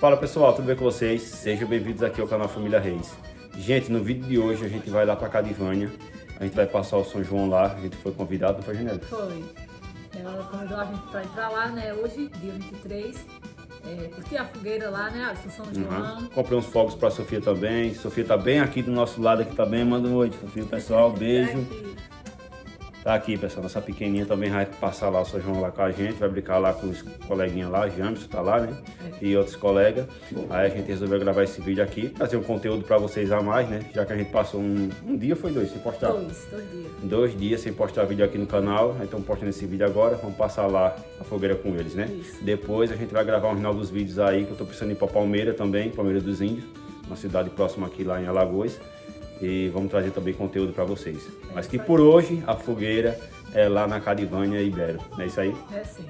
Fala pessoal, tudo bem com vocês? Sejam bem-vindos aqui ao canal Família Reis. Gente, no vídeo de hoje a gente vai lá pra Cadivânia. A gente vai passar o São João lá. A gente foi convidado, não foi, Janela? Foi. Ela convidou a gente pra ir pra lá, né? Hoje, dia 23. Curtir a fogueira lá, né, Alisson? São João. Comprei uns fogos pra Sofia também. Sofia tá bem aqui do nosso lado aqui também. Manda um oi, Sofia, pessoal. Beijo. Tá aqui, pessoal, nossa pequenininha também vai passar lá o São João lá com a gente, vai brincar lá com os coleguinhas lá, Jamerson tá lá, né? E outros colegas. Aí a gente resolveu gravar esse vídeo aqui, trazer um conteúdo pra vocês a mais, né? Já que a gente passou um dia, foi dois, sem postar? 2 dias. 2 dias sem postar vídeo aqui no canal, então postando esse vídeo agora, vamos passar lá a fogueira com eles, né? Isso. Depois a gente vai gravar uns novos vídeos aí, que eu tô pensando em ir pra Palmeira também, Palmeira dos Índios, uma cidade próxima aqui lá em Alagoas. E vamos trazer também conteúdo para vocês. Mas que por hoje a fogueira é lá na Cadivânia Ibero, não é isso aí? É sim.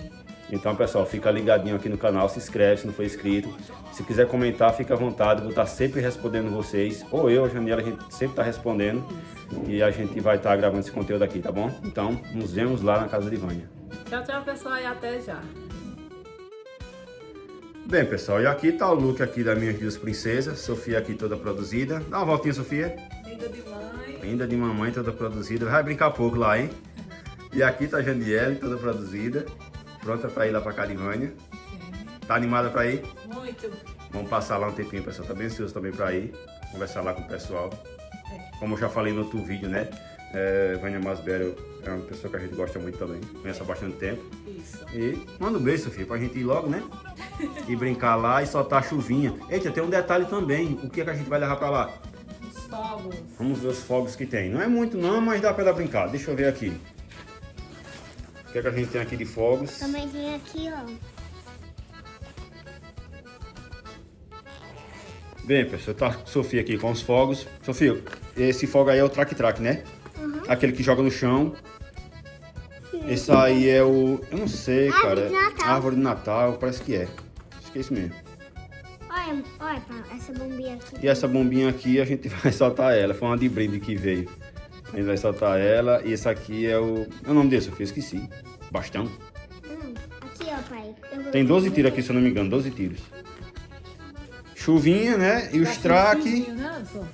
Então pessoal, fica ligadinho aqui no canal, se inscreve se não for inscrito. Se quiser comentar, fica à vontade, vou estar sempre respondendo vocês. Ou eu, a Janiela, a gente sempre está respondendo. E a gente vai estar gravando esse conteúdo aqui, tá bom? Então, nos vemos lá na casa de Vânia. Tchau, tchau, pessoal, e até já. Bem pessoal, e aqui tá o look aqui das minhas duas princesas. Sofia aqui toda produzida. Dá uma voltinha, Sofia. Linda de mãe. Linda de mamãe, toda produzida. Vai brincar pouco lá, hein? E aqui tá a Janiele, toda produzida. Pronta pra ir lá pra Cadivânia. Tá animada pra ir? Muito. Vamos passar lá um tempinho, pessoal. Tá bem ansioso também pra ir. Conversar lá com o pessoal. Como eu já falei no outro vídeo, né? Vânia Masbero é uma pessoa que a gente gosta muito também. Conhece há bastante tempo. Isso. E manda um beijo, Sofia, pra gente ir logo, né? E brincar lá e soltar a chuvinha. Eita, tem um detalhe também. O que é que a gente vai levar pra lá? Os fogos. Vamos ver os fogos que tem. Não é muito não, mas dá pra ela brincar. Deixa eu ver aqui. O que é que a gente tem aqui de fogos? Também tem aqui, ó. Bem, pessoal, tá a Sofia aqui com os fogos. Sofia, esse fogo aí é o traque-traque, né? Uhum. Aquele que joga no chão. Esse aí é o... eu não sei, cara. Árvore de Natal. Árvore de Natal, parece que é. Acho que é isso mesmo. Olha, pá, essa bombinha aqui. E essa bombinha aqui a gente vai soltar ela. Foi uma de brinde que veio. A gente vai soltar ela. E esse aqui é o... é o nome desse, Sofia? Esqueci. Bastão. Não, aqui, ó, pai. Tem 12 tiros aqui, se eu não me engano. 12 tiros. Chuvinha, né? E os traques. Né, Alisson?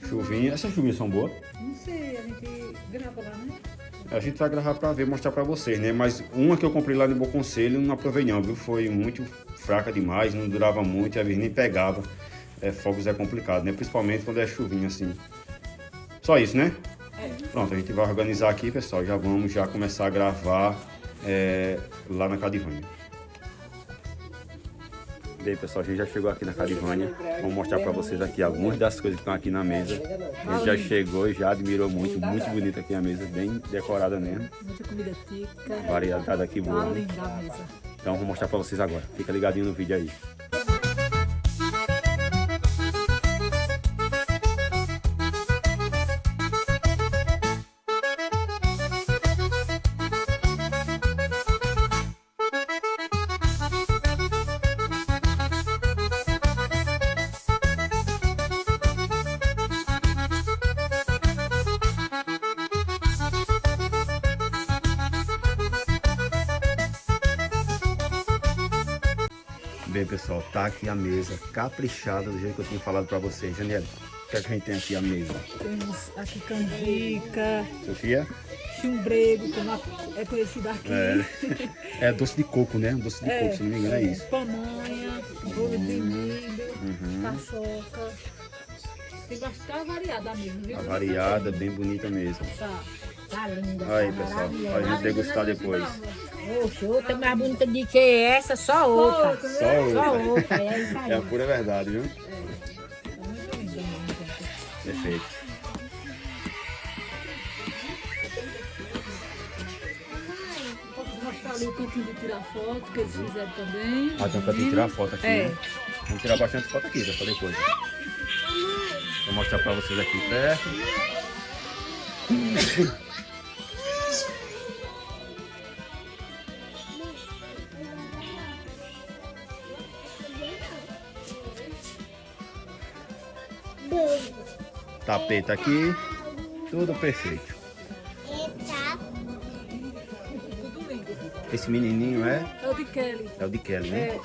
Chuvinha. Essas chuvinhas são boas. Não sei, a gente grava lá, né? A gente vai gravar pra ver, mostrar pra vocês, né? Mas uma que eu comprei lá no Bom Conselho não aprovei não, viu? Foi muito fraca demais, não durava muito, às vezes nem pegava. Fogos é complicado, né? Principalmente quando é chuvinha assim. Só isso, né? Pronto, a gente vai organizar aqui, pessoal. Já vamos já começar a gravar lá na Cadivânia. Bem, pessoal, a gente já chegou aqui na Cadivânia. Vamos mostrar pra vocês aqui algumas das coisas que estão aqui na mesa. A gente já chegou e já admirou muito, muito bonita aqui a mesa, bem decorada mesmo. Muita comida típica. Variedade aqui boa. Tá Né? linda a mesa. Então vou mostrar pra vocês agora. Fica ligadinho no vídeo aí. Bem, pessoal, tá aqui a mesa caprichada do jeito que eu tinha falado pra vocês. Janela, o que é que a gente tem aqui a mesa? Temos aqui canjica, Sofia? chumbrego, como é conhecido aqui. É doce de coco, né? Doce de coco, se não me engano, é isso. Pamonha, bolo de milho, paçoca. Tem bastante variada mesmo, viu? A variada, bem bonita mesmo. Tá linda. Aí, pessoal, pra gente degustar depois. Oxe, outra mais bonita de que essa, só outra. Só outra. É isso aí. É a pura verdade, viu? Tá muito linda mesmo. Perfeito. Vou mostrar ali o cantinho de tirar foto, que eles fizeram também. Ah, tem um cantinho de tirar foto aqui, É. né? Vamos tirar bastante foto aqui, já falei depois. Vou mostrar pra vocês aqui perto. Tapete aqui, tudo perfeito. Eita. Tudo lindo. Esse menininho é? É o de Kelly. É o de Kelly, né?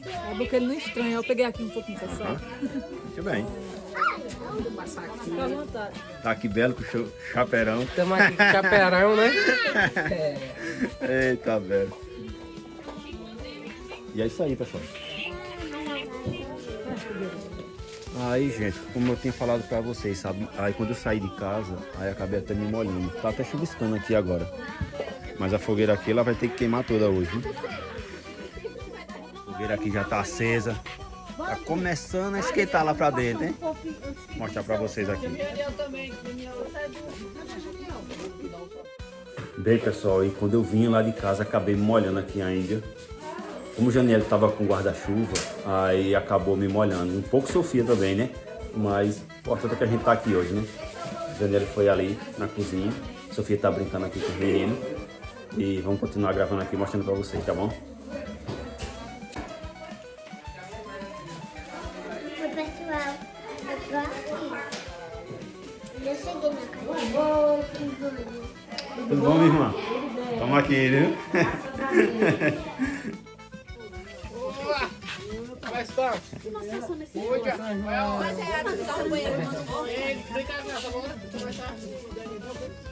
É a boca ele não estranha. Eu peguei aqui um pouquinho, pessoal. Muito bem. Fica à vontade. Tá aqui belo com o chaperão. Estamos aqui com o chaperão, né? Eita, velho. E é isso aí, pessoal. Aí, gente, como eu tinha falado pra vocês, sabe? Aí quando eu saí de casa, aí acabei até me molhando. Tá até chuviscando aqui agora. Mas a fogueira aqui, ela vai ter que queimar toda hoje, hein? A fogueira aqui já tá acesa. Tá começando a esquentar lá pra dentro, hein? Vou mostrar pra vocês aqui. Bem, pessoal, e quando eu vim lá de casa, acabei me molhando aqui ainda. Como o Janiel estava com guarda-chuva, aí acabou me molhando. Um pouco Sofia também, né? Mas o importante é que a gente tá aqui hoje, né? O Janiel foi ali na cozinha. A Sofia tá brincando aqui com os meninos. E vamos continuar gravando aqui, mostrando pra vocês, tá bom? Oi, pessoal. Eu tô aqui. Eu cheguei na casa. Tudo bom, minha irmã? Vamos aqui, viu? Como está?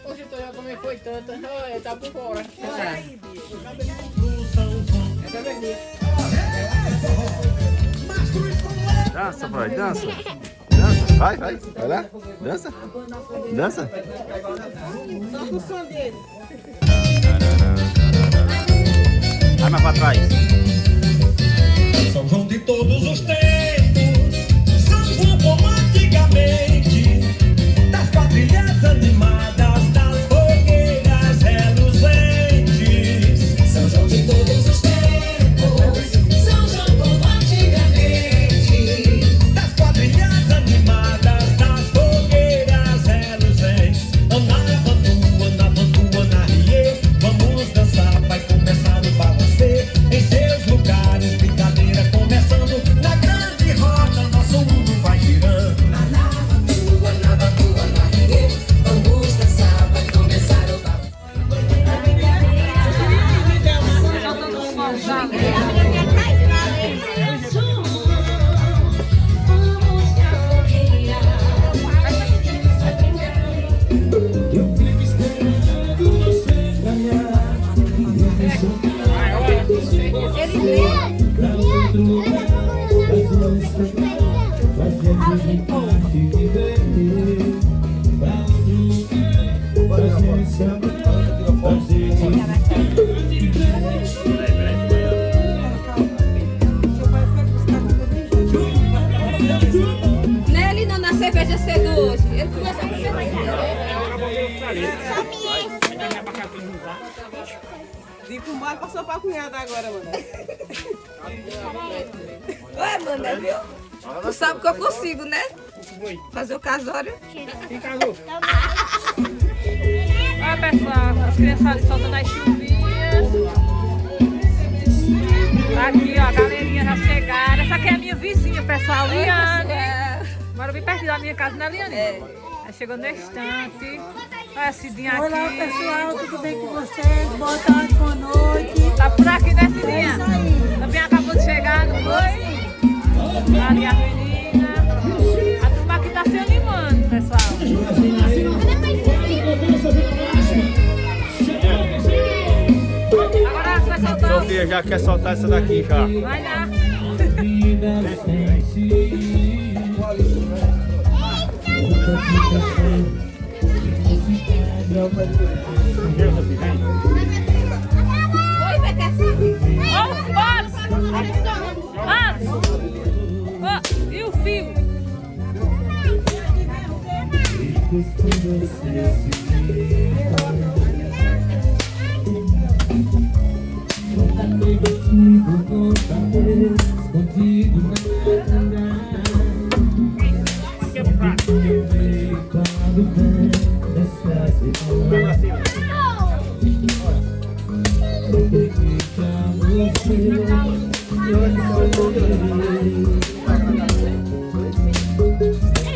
Hoje eu já também foi tanta. Tá por fora. Dança, vai, dança. Dança, vai, vai. Vai lá. Dança. Dança. Só com o som dele. Vai mais pra trás. São João de todos os tempos, São João como antigamente, das quadrilhas animadas, das fogueiras reluzentes. São João de todos os tempos, São João como antigamente, das quadrilhas animadas, das fogueiras reluzentes. Ana Bantu, Ana Rie, vamos dançar, vai começar o balancê em seus lugares, brincadeira começando na grande roda, nosso mundo vai girando. Ana Bantu, Ana Rie, vamos dançar, vai começar o balancê. Nele não, na cerveja cedo hoje. Ele começou a beber mais Vim com mal, passou pra cunhada agora, mano. Ué, mano, viu? Tu sabe que eu consigo, né? Fazer o casório. Quem casou? Olha, pessoal, as criançadas soltando as chuvinhas. Aqui, ó, a galerinha já chegaram. Essa aqui é a minha vizinha, pessoal, Liane. Mora bem perto da minha casa, né, Liane? Ela chegou no instante. Olha a Cidinha aqui. Olá, pessoal, tudo bem com vocês? Boa tarde, boa noite. Tá por aqui, né, Cidinha? É isso aí. Também acabou de chegar, não foi? Ali a menina. A turma aqui tá se animando, pessoal. Agora vai soltar. Sofia já quer soltar essa daqui já. Vai lá. Oi, Becacinho. Ó, os paros. Ó, e o fio?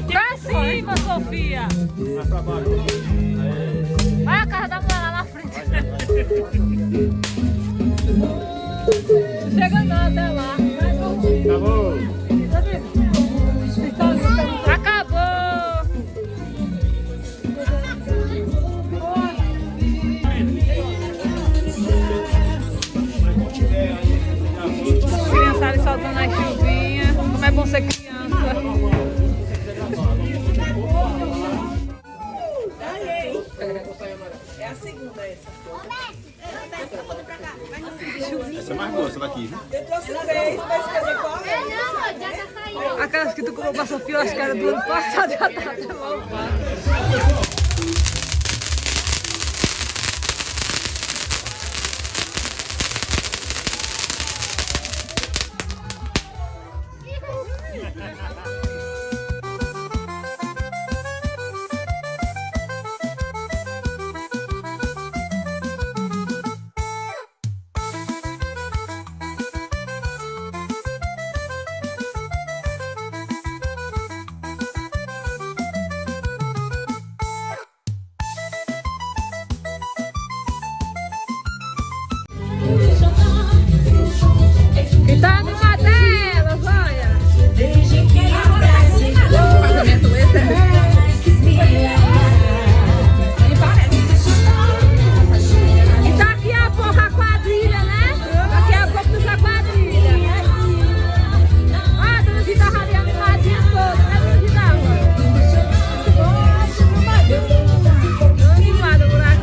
Pra cima, Sofia. Vai Acabou. Acabou. Criançada ali soltando as chuvinhas. Como é bom ser criança. É a segunda essa. Essa é mais boa, essa daqui, viu? Eu trouxe 3 pra escolher qual é. Aquelas que tu comprou pra Sofia, eu acho que era do ano passado, já tá até malvada. E tá animada delas, olha. Casamento esse E daqui a pouco a quadrilha, né? Daqui a pouco nos a quadrilha. Ah, dona Gita ali animadinha toda, né, dona Gita? Animada por aqui.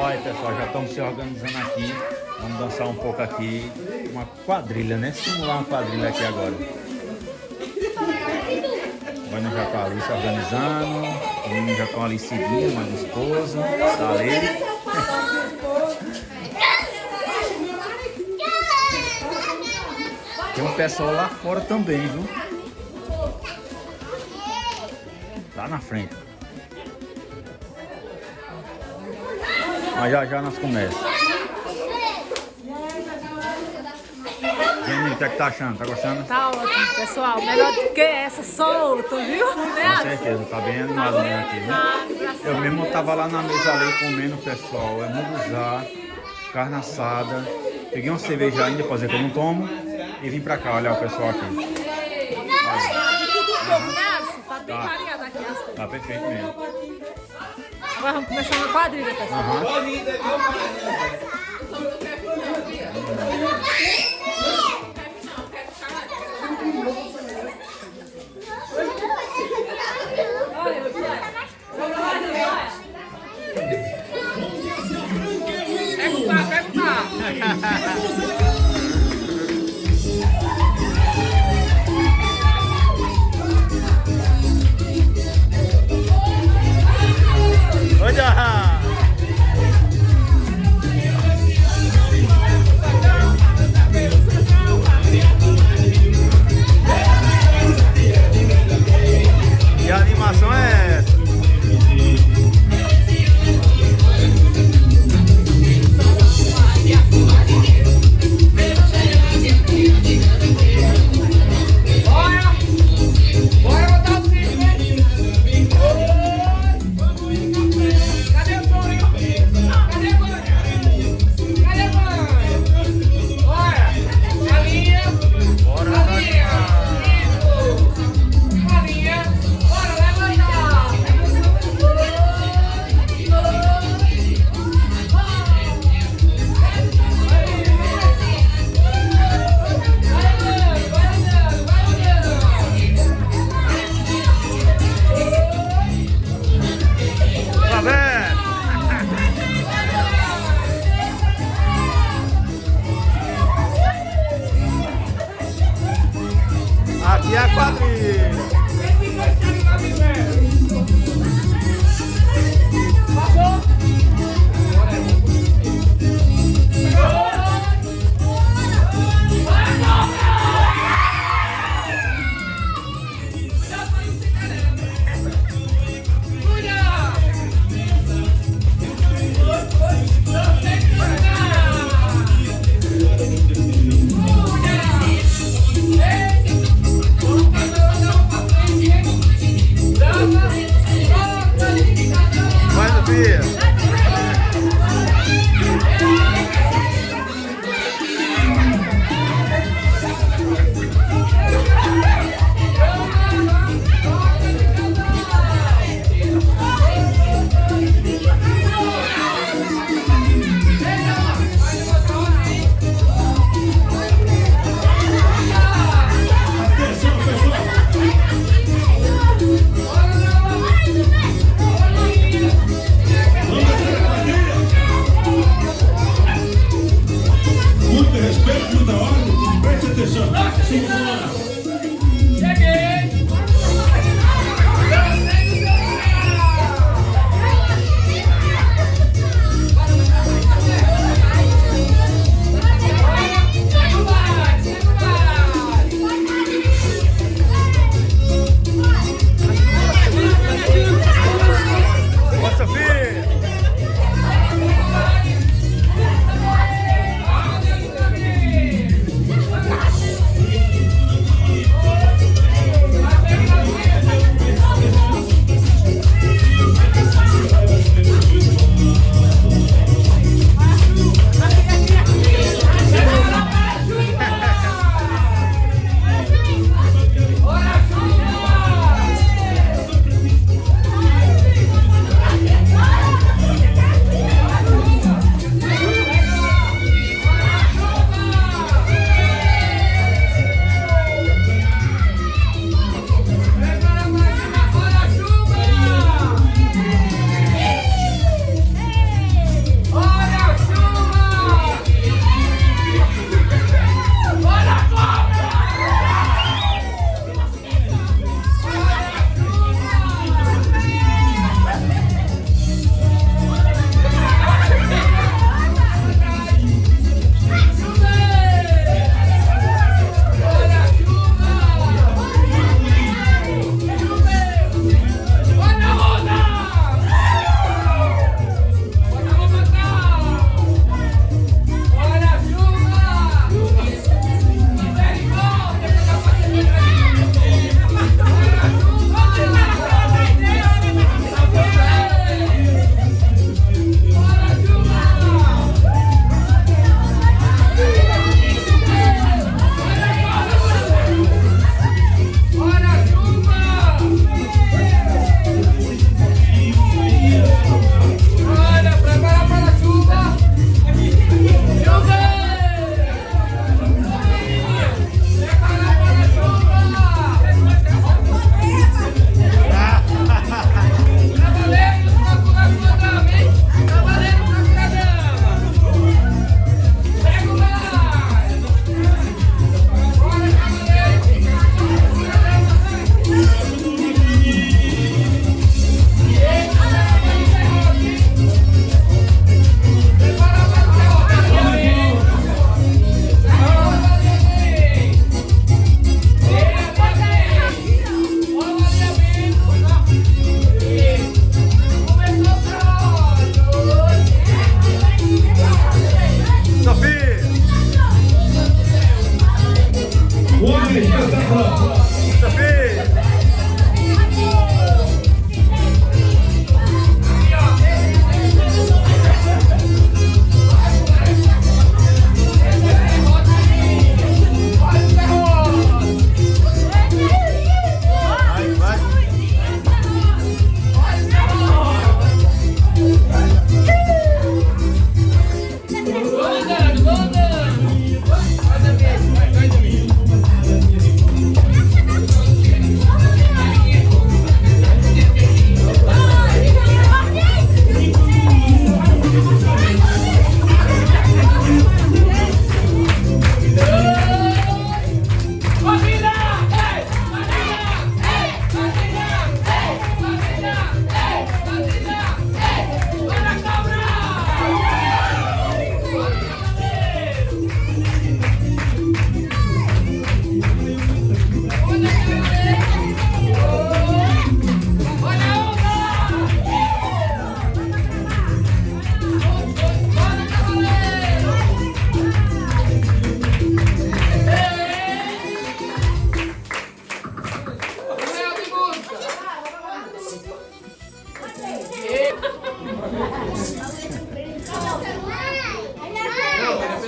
Olha, pessoal, já estamos se organizando aqui. Vamos dançar um pouco aqui. Uma quadrilha, né? Simular uma quadrilha aqui agora. O Ana já está ali se organizando. Os meninos já estão ali seguindo, a esposa. Tá ali. Tem um pessoal lá fora também, viu? Tá na frente. Mas já já nós começamos. Jenny, o que é que tá achando? Tá gostando? Tá ótimo, pessoal. Melhor do que essa, solto, viu? Com certeza, tá bem animado mesmo aqui, viu? Eu mesmo tava lá na mesa ali comendo, pessoal. É munguzá, carne assada. Peguei uma cerveja ainda pra dizer que eu não tomo. E vim pra cá olhar o pessoal aqui. Tá bem variada aqui as coisas. Tá perfeito mesmo. Agora vamos começar uma quadrilha, pessoal. Olha!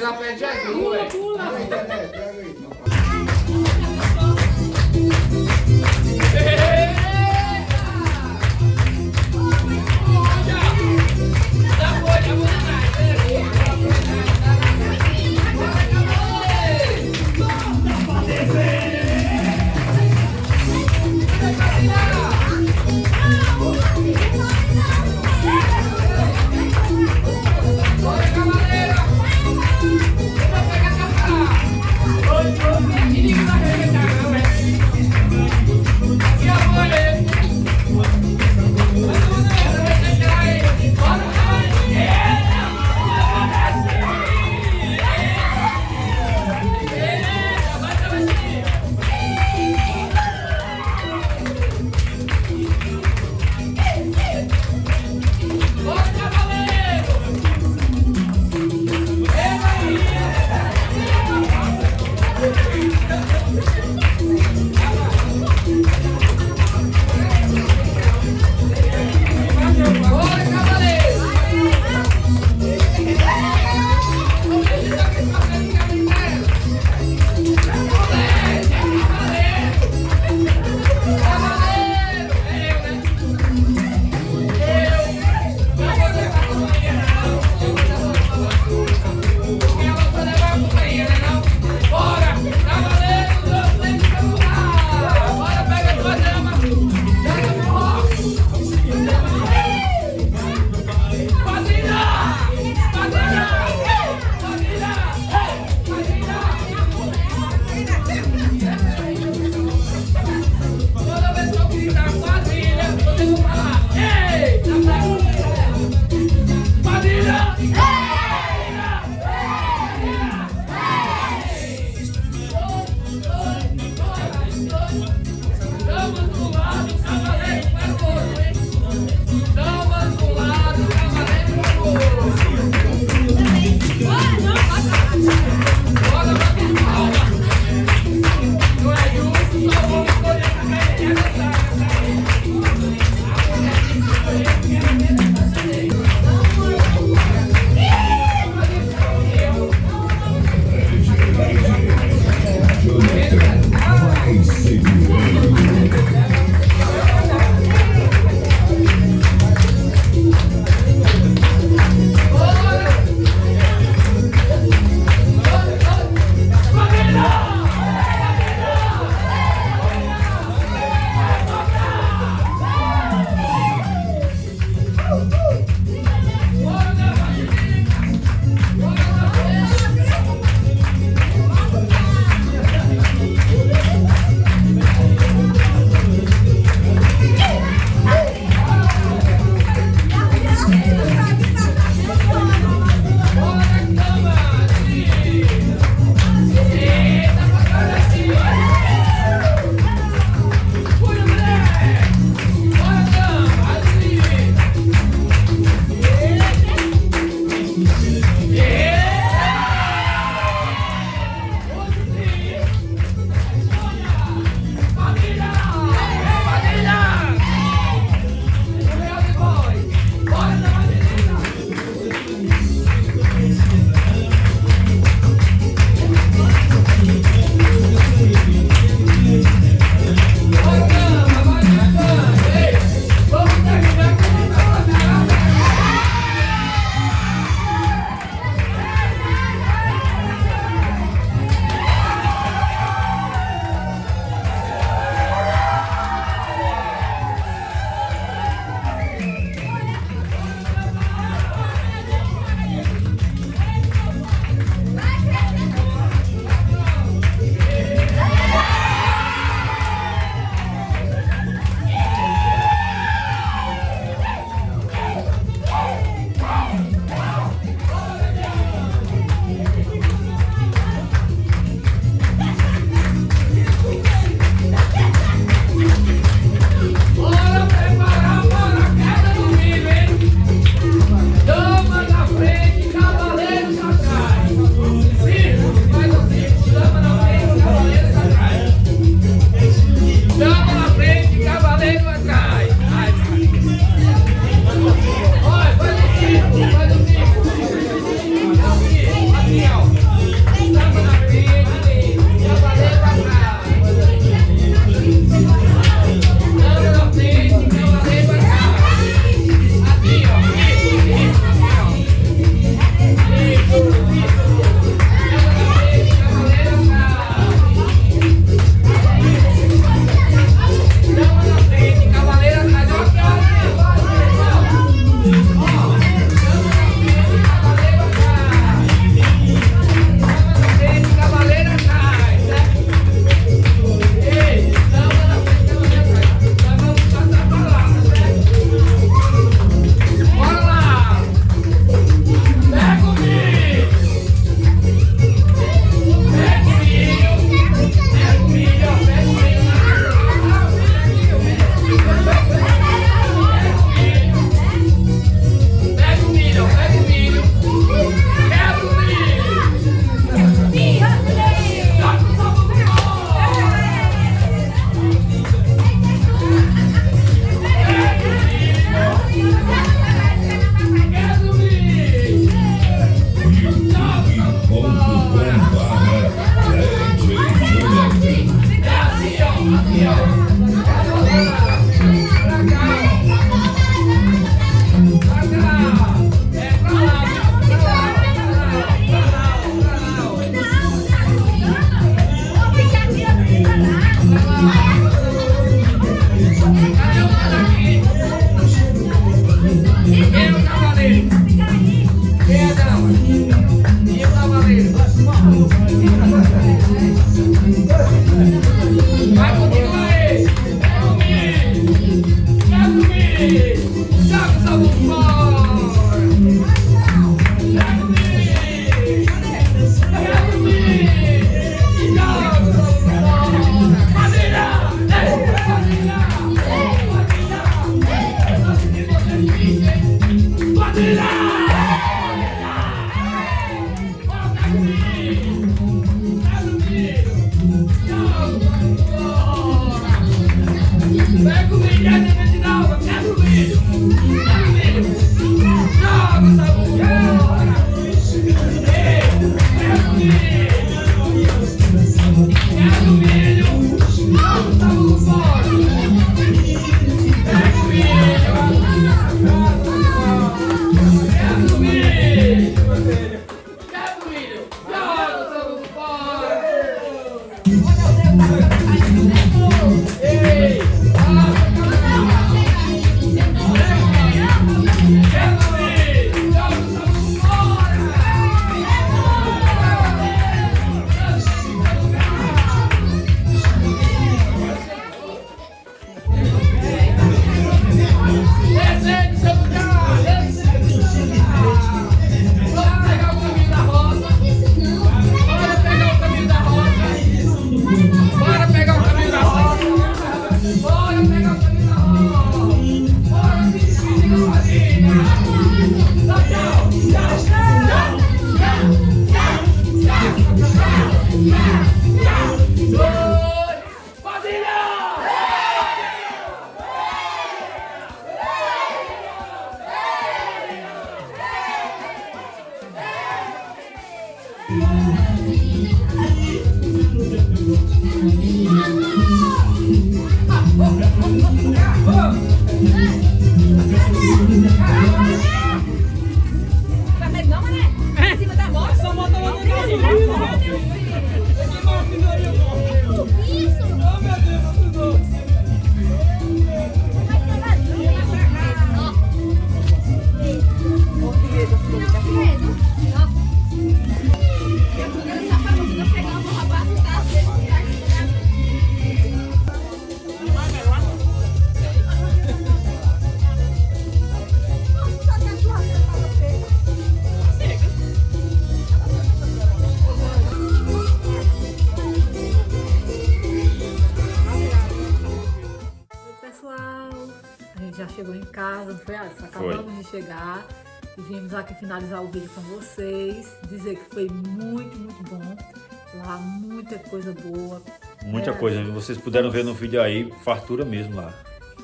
já pede aqui, ué. Pega o milho, vai te dar água, pega o milho. Pega o milho. Joga, Samu, joga. Pega o milho. Pega o milho. Joga, Samu, fora. Pega o milho. Pega o milho. Pega o milho. Joga, Samu, fora. Ei! Já chegou em casa, não foi, Alisson? Acabamos de chegar e viemos aqui finalizar o vídeo com vocês, dizer que foi muito, muito bom. Lá, muita coisa boa. Muita coisa, vocês puderam ver no vídeo aí, fartura mesmo lá.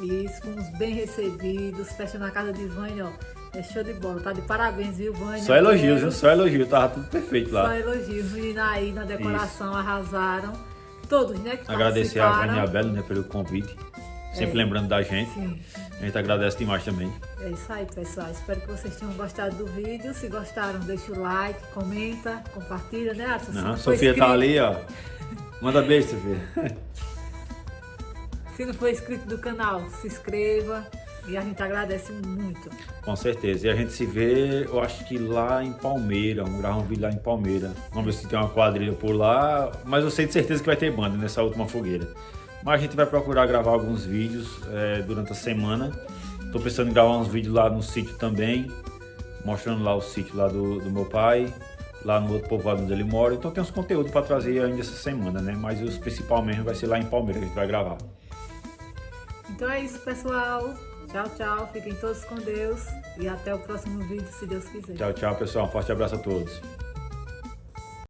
Isso, fomos bem recebidos, festa na casa de Vânia, ó, é show de bola, tá de parabéns, viu, Vânia? Só elogios, viu? Só elogios, tava tudo perfeito lá. Só elogios, os meninos aí na decoração arrasaram, todos, né, que agradecer a participaram. Vânia e a Bela, né, pelo convite, sempre lembrando da gente. Sim. A gente agradece demais também. É isso aí, pessoal. Espero que vocês tenham gostado do vídeo. Se gostaram, deixa o like, comenta, compartilha, né, Alisson? Não, Sofia tá ali, ó. Manda beijo, Sofia. Se não for inscrito do canal, se inscreva e a gente agradece muito. Com certeza. E a gente se vê, eu acho que lá em Palmeira. Vamos gravar um vídeo lá em Palmeira. Vamos ver se tem uma quadrilha por lá. Mas eu sei de certeza que vai ter banda nessa última fogueira. Mas a gente vai procurar gravar alguns vídeos durante a semana. Tô pensando em gravar uns vídeos lá no sítio também, mostrando lá o sítio lá do meu pai, lá no outro povoado onde ele mora. Então tem uns conteúdos para trazer ainda essa semana, né? Mas os principal mesmo vai ser lá em Palmeira que a gente vai gravar. Então é isso, pessoal. Tchau, tchau. Fiquem todos com Deus e até o próximo vídeo, se Deus quiser. Tchau, tchau, pessoal. Um forte abraço a todos.